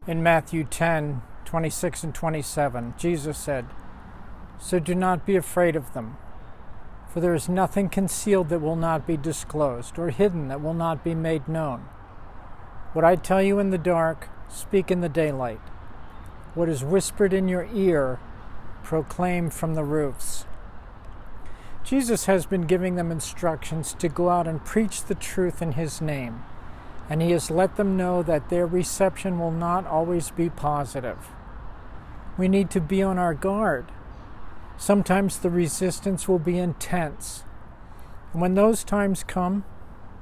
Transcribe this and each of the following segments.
In Matthew 10:26 and 27, Jesus said, "So do not be afraid of them, for there is nothing concealed that will not be disclosed, or hidden that will not be made known. What I tell you in the dark, speak in the daylight. What is whispered in your ear, proclaim from the roofs." Jesus has been giving them instructions to go out and preach the truth in His name, and He has let them know that their reception will not always be positive. We need to be on our guard. Sometimes the resistance will be intense. And when those times come,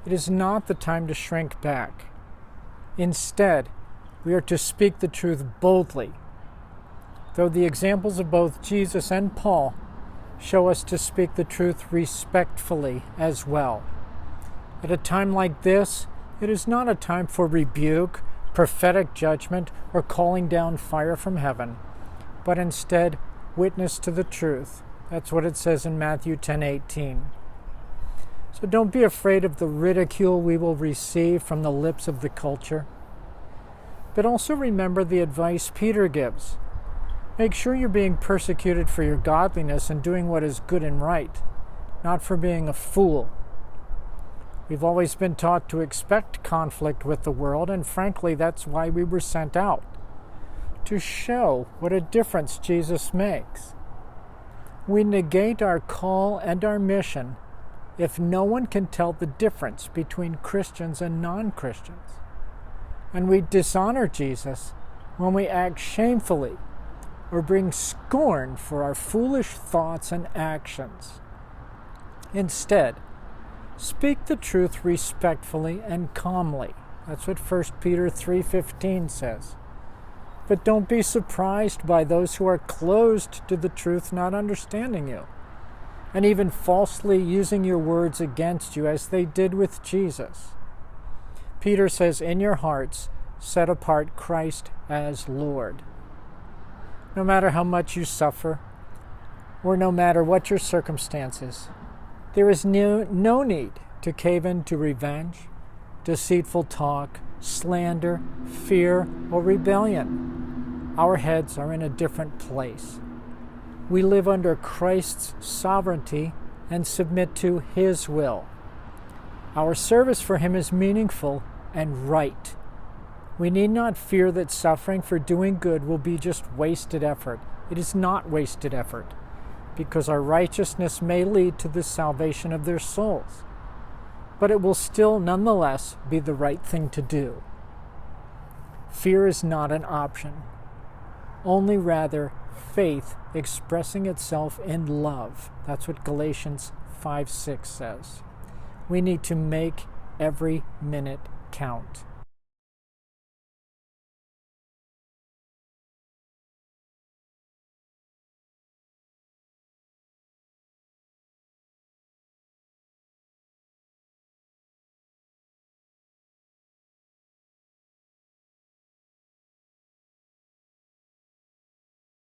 it is not the time to shrink back. Instead, we are to speak the truth boldly. Though the examples of both Jesus and Paul show us to speak the truth respectfully as well. At a time like this, it is not a time for rebuke, prophetic judgment, or calling down fire from heaven, but instead witness to the truth. That's what it says in Matthew 10:18. So don't be afraid of the ridicule we will receive from the lips of the culture. But also remember the advice Peter gives. Make sure you're being persecuted for your godliness and doing what is good and right, not for being a fool. We've always been taught to expect conflict with the world, and frankly, that's why we were sent out, to show what a difference Jesus makes. We negate our call and our mission if no one can tell the difference between Christians and non-Christians. And we dishonor Jesus when we act shamefully or bring scorn for our foolish thoughts and actions. Instead, speak the truth respectfully and calmly. That's what 1 Peter 3:15 says. But don't be surprised by those who are closed to the truth not understanding you, and even falsely using your words against you as they did with Jesus. Peter says, "In your hearts, set apart Christ as Lord." No matter how much you suffer, or no matter what your circumstances, there is no need to cave into revenge, deceitful talk, slander, fear, or rebellion. Our heads are in a different place. We live under Christ's sovereignty and submit to His will. Our service for Him is meaningful and right. We need not fear that suffering for doing good will be just wasted effort. It is not wasted effort, because our righteousness may lead to the salvation of their souls. But it will still nonetheless be the right thing to do. Fear is not an option, only rather faith expressing itself in love. That's what Galatians 5:6 says. We need to make every minute count.